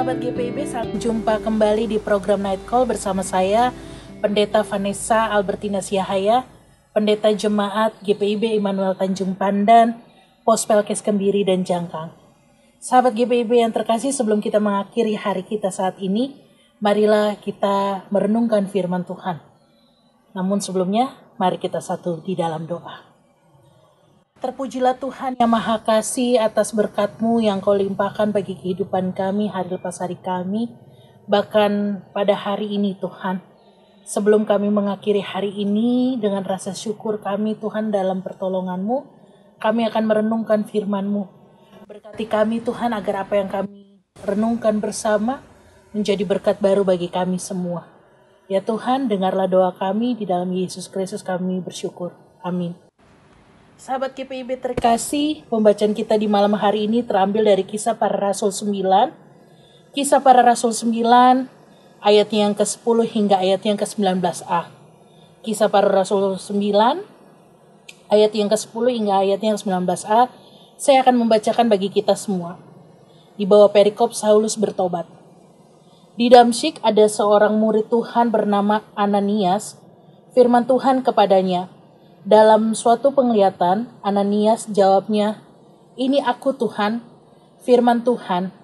Sahabat GPIB, sampai jumpa kembali di program Night Call bersama saya, Pendeta Vanessa Albertina Siahaya, Pendeta Jemaat GPIB Immanuel Tanjung Pandan, Pospelkes Kembiri dan Jangkang. Sahabat GPIB yang terkasih, sebelum kita mengakhiri hari kita saat ini, marilah kita merenungkan firman Tuhan. Namun sebelumnya, mari kita satu di dalam doa. Terpujilah Tuhan yang Maha Kasih atas berkat-Mu yang Kau limpahkan bagi kehidupan kami hari lepas hari kami. Bahkan pada hari ini Tuhan, sebelum kami mengakhiri hari ini dengan rasa syukur kami Tuhan dalam pertolongan-Mu, kami akan merenungkan firman-Mu. Berkati kami Tuhan agar apa yang kami renungkan bersama menjadi berkat baru bagi kami semua. Ya Tuhan, dengarlah doa kami, di dalam Yesus Kristus kami bersyukur. Amin. Sahabat GPIB terkasih, pembacaan kita di malam hari ini terambil dari Kisah Para Rasul 9. Kisah Para Rasul 9, ayat yang ke-10 hingga ayat yang ke-19a. Kisah Para Rasul 9, ayat yang ke-10 hingga ayat yang ke-19a. Saya akan membacakan bagi kita semua. Di bawah perikop Saulus bertobat. Di Damsyik ada seorang murid Tuhan bernama Ananias. Firman Tuhan kepadanya, dalam suatu penglihatan, Ananias jawabnya, "Ini aku Tuhan." Firman Tuhan,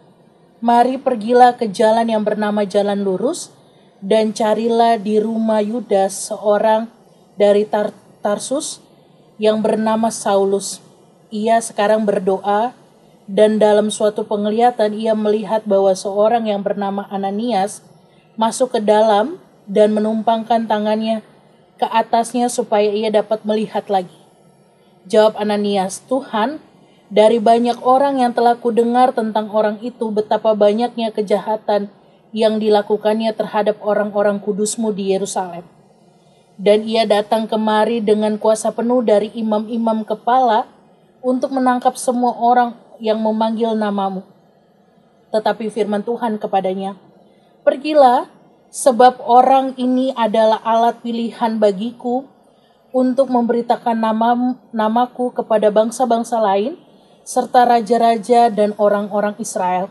"Mari pergilah ke jalan yang bernama Jalan Lurus, dan carilah di rumah Yudas seorang dari Tarsus yang bernama Saulus. Ia sekarang berdoa, dan dalam suatu penglihatan ia melihat bahwa seorang yang bernama Ananias masuk ke dalam dan menumpangkan tangannya ke atasnya supaya ia dapat melihat lagi." Jawab Ananias, "Tuhan, dari banyak orang yang telah kudengar tentang orang itu, betapa banyaknya kejahatan yang dilakukannya terhadap orang-orang kudus-Mu di Yerusalem. Dan ia datang kemari dengan kuasa penuh dari imam-imam kepala untuk menangkap semua orang yang memanggil nama-Mu." Tetapi firman Tuhan kepadanya, "Pergilah, sebab orang ini adalah alat pilihan bagiku untuk memberitakan namaku kepada bangsa-bangsa lain, serta raja-raja dan orang-orang Israel.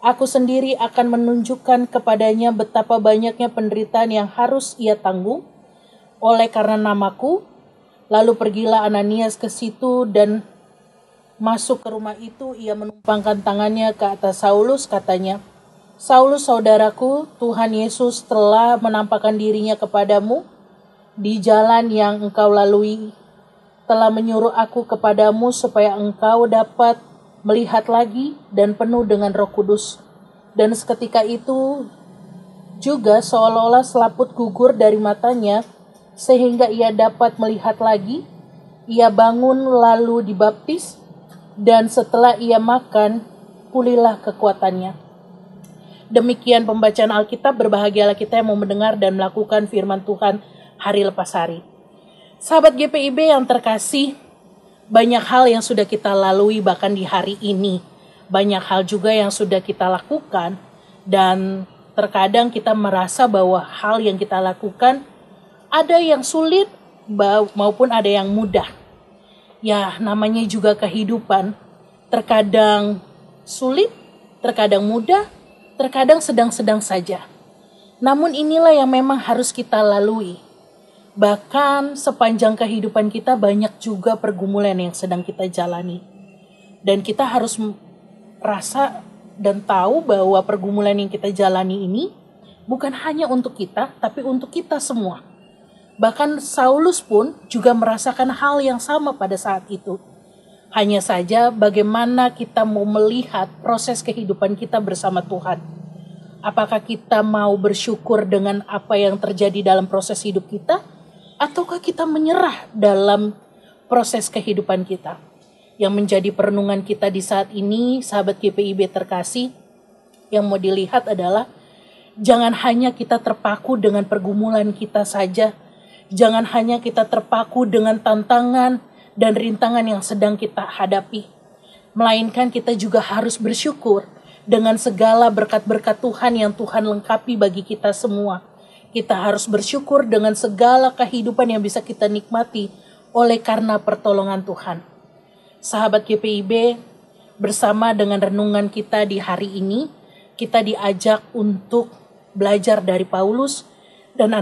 Aku sendiri akan menunjukkan kepadanya betapa banyaknya penderitaan yang harus ia tanggung oleh karena namaku." Lalu pergilah Ananias ke situ dan masuk ke rumah itu. Ia menumpangkan tangannya ke atas Saulus, katanya, "Saulus saudaraku, Tuhan Yesus telah menampakkan dirinya kepadamu di jalan yang engkau lalui, telah menyuruh aku kepadamu supaya engkau dapat melihat lagi dan penuh dengan Roh Kudus." Dan seketika itu juga seolah-olah selaput gugur dari matanya sehingga ia dapat melihat lagi. Ia bangun lalu dibaptis, dan setelah ia makan, pulihlah kekuatannya. Demikian pembacaan Alkitab. Berbahagialah kita yang mau mendengar dan melakukan firman Tuhan hari lepas hari. Sahabat GPIB yang terkasih, banyak hal yang sudah kita lalui bahkan di hari ini. Banyak hal juga yang sudah kita lakukan, dan terkadang kita merasa bahwa hal yang kita lakukan ada yang sulit maupun ada yang mudah. Ya, namanya juga kehidupan. Terkadang sulit, terkadang mudah, terkadang sedang-sedang saja. Namun inilah yang memang harus kita lalui. Bahkan sepanjang kehidupan kita banyak juga pergumulan yang sedang kita jalani. Dan kita harus merasa dan tahu bahwa pergumulan yang kita jalani ini bukan hanya untuk kita, tapi untuk kita semua. Bahkan Saulus pun juga merasakan hal yang sama pada saat itu. Hanya saja bagaimana kita mau melihat proses kehidupan kita bersama Tuhan. Apakah kita mau bersyukur dengan apa yang terjadi dalam proses hidup kita, ataukah kita menyerah dalam proses kehidupan kita? Yang menjadi perenungan kita di saat ini, sahabat GPIB terkasih, yang mau dilihat adalah jangan hanya kita terpaku dengan pergumulan kita saja. Jangan hanya kita terpaku dengan tantangan dan rintangan yang sedang kita hadapi, melainkan kita juga harus bersyukur dengan segala berkat-berkat Tuhan yang Tuhan lengkapi bagi kita semua. Kita harus bersyukur dengan segala kehidupan yang bisa kita nikmati oleh karena pertolongan Tuhan. Sahabat GPIB, bersama dengan renungan kita di hari ini, kita diajak untuk belajar dari Paulus dan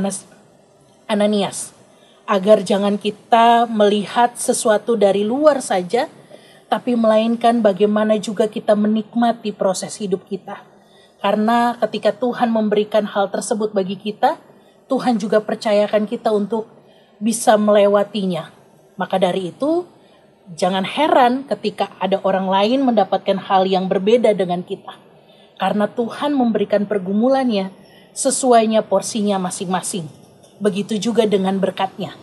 Ananias, agar jangan kita melihat sesuatu dari luar saja, tapi melainkan bagaimana juga kita menikmati proses hidup kita. Karena ketika Tuhan memberikan hal tersebut bagi kita, Tuhan juga percayakan kita untuk bisa melewatinya. Maka dari itu, jangan heran ketika ada orang lain mendapatkan hal yang berbeda dengan kita. Karena Tuhan memberikan pergumulannya sesuainya porsinya masing-masing. Begitu juga dengan berkatnya.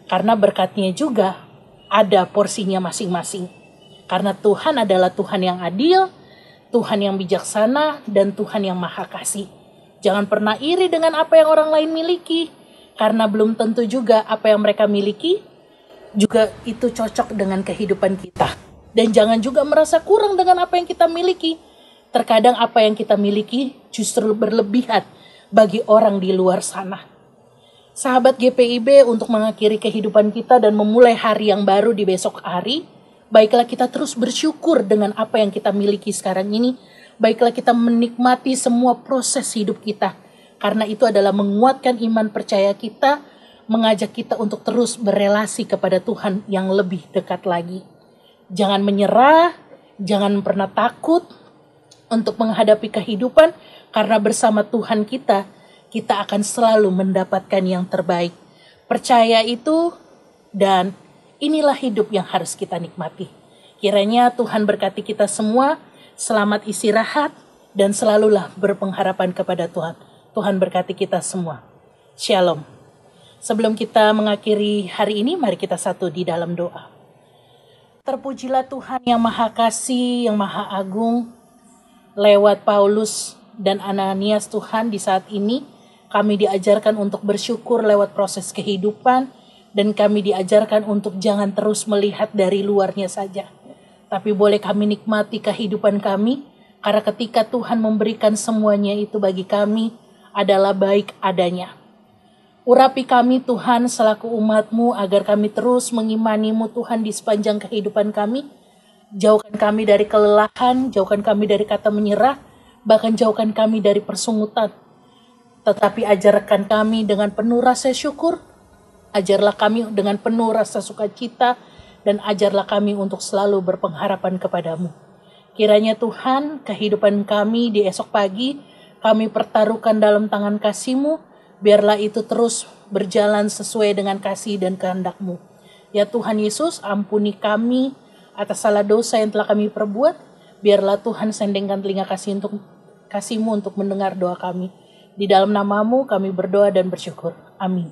Karena berkatnya juga ada porsinya masing-masing. Karena Tuhan adalah Tuhan yang adil, Tuhan yang bijaksana, dan Tuhan yang maha kasih. Jangan pernah iri dengan apa yang orang lain miliki, karena belum tentu juga apa yang mereka miliki juga itu cocok dengan kehidupan kita. Dan jangan juga merasa kurang dengan apa yang kita miliki. Terkadang apa yang kita miliki justru berlebihan bagi orang di luar sana. Sahabat GPIB, untuk mengakhiri kehidupan kita dan memulai hari yang baru di besok hari, baiklah kita terus bersyukur dengan apa yang kita miliki sekarang ini. Baiklah kita menikmati semua proses hidup kita. Karena itu adalah menguatkan iman percaya kita, mengajak kita untuk terus berelasi kepada Tuhan yang lebih dekat lagi. Jangan menyerah, jangan pernah takut untuk menghadapi kehidupan, karena bersama Tuhan kita akan selalu mendapatkan yang terbaik. Percaya itu, dan inilah hidup yang harus kita nikmati. Kiranya Tuhan berkati kita semua, selamat istirahat, dan selalulah berpengharapan kepada Tuhan. Tuhan berkati kita semua. Shalom. Sebelum kita mengakhiri hari ini, mari kita satu di dalam doa. Terpujilah Tuhan yang maha kasih, yang maha agung. Lewat Paulus dan Ananias Tuhan, di saat ini kami diajarkan untuk bersyukur lewat proses kehidupan, dan kami diajarkan untuk jangan terus melihat dari luarnya saja, tapi boleh kami nikmati kehidupan kami, karena ketika Tuhan memberikan semuanya itu bagi kami adalah baik adanya. Urapi kami Tuhan selaku umat-Mu, agar kami terus mengimani-Mu Tuhan di sepanjang kehidupan kami. Jauhkan kami dari kelelahan, jauhkan kami dari kata menyerah, bahkan jauhkan kami dari persungutan. Tetapi ajarkan kami dengan penuh rasa syukur, ajarlah kami dengan penuh rasa sukacita, dan ajarlah kami untuk selalu berpengharapan kepadamu. Kiranya Tuhan, kehidupan kami di esok pagi, kami pertaruhkan dalam tangan kasih-Mu, biarlah itu terus berjalan sesuai dengan kasih dan kehendak-Mu. Ya Tuhan Yesus, ampuni kami atas salah dosa yang telah kami perbuat. Biarlah Tuhan sendengkan telinga kasih-Mu untuk mendengar doa kami. Di dalam nama-Mu kami berdoa dan bersyukur. Amin.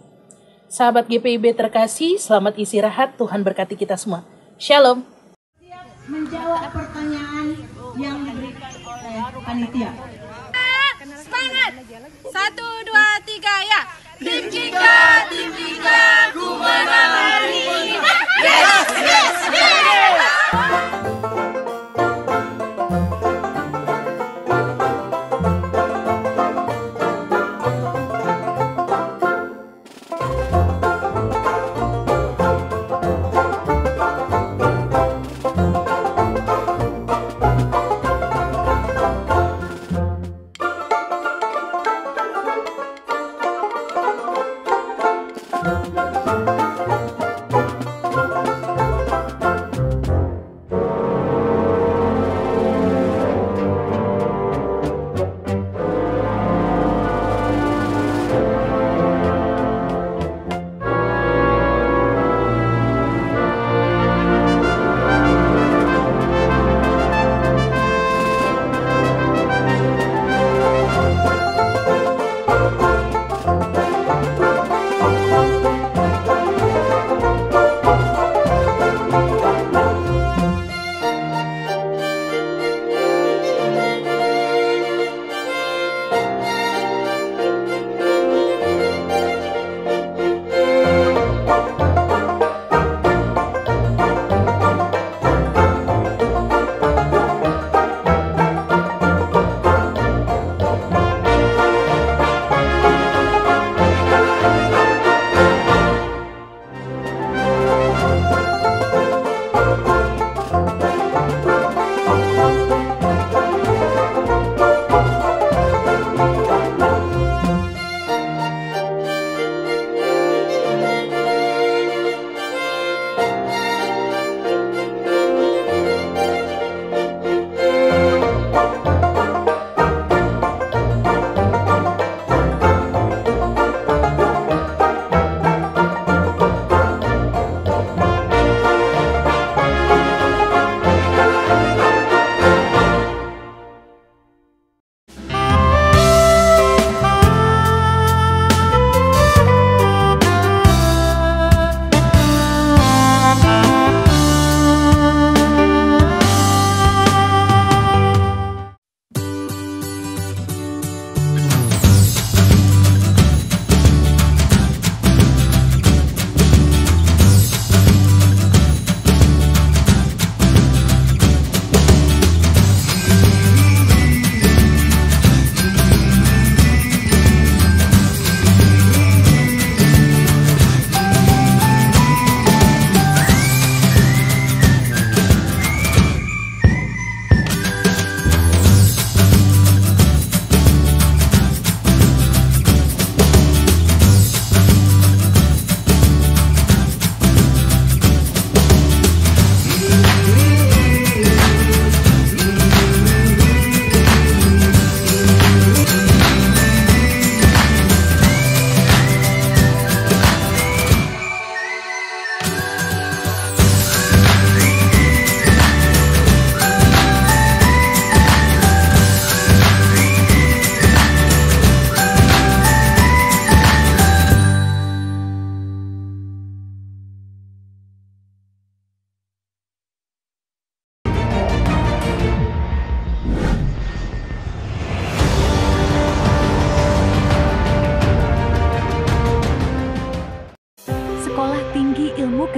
Sahabat GPIB terkasih, selamat istirahat. Tuhan berkati kita semua. Shalom. Menjawab pertanyaan yang diberikan oleh panitia. Semangat! 1, 2, 3, ya! Tim Jika, ku menang hari ini! Yes! Yes! Yes!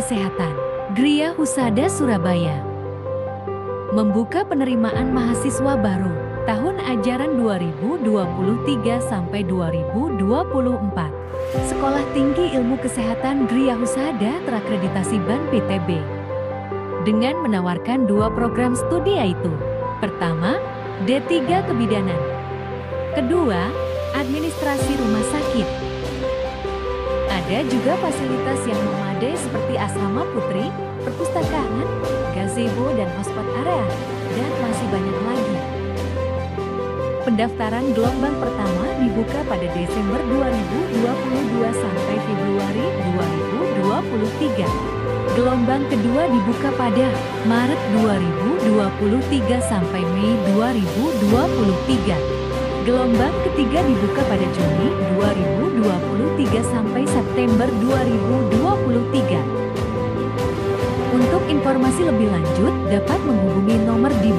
Kesehatan, Gria Husada Surabaya. Membuka penerimaan mahasiswa baru tahun ajaran 2023 sampai 2024. Sekolah Tinggi Ilmu Kesehatan Gria Husada terakreditasi BAN PTB dengan menawarkan 2 program studi, yaitu pertama, D3 Kebidanan, kedua, Administrasi Rumah Sakit. Ada juga fasilitas yang memadai seperti asrama putri, perpustakaan, gazebo dan hotspot area, dan masih banyak lagi. Pendaftaran gelombang pertama dibuka pada Desember 2022 sampai Februari 2023. Gelombang kedua dibuka pada Maret 2023 sampai Mei 2023. Gelombang ketiga dibuka pada Juni 2023 sampai September 2023. Untuk informasi lebih lanjut dapat menghubungi nomor di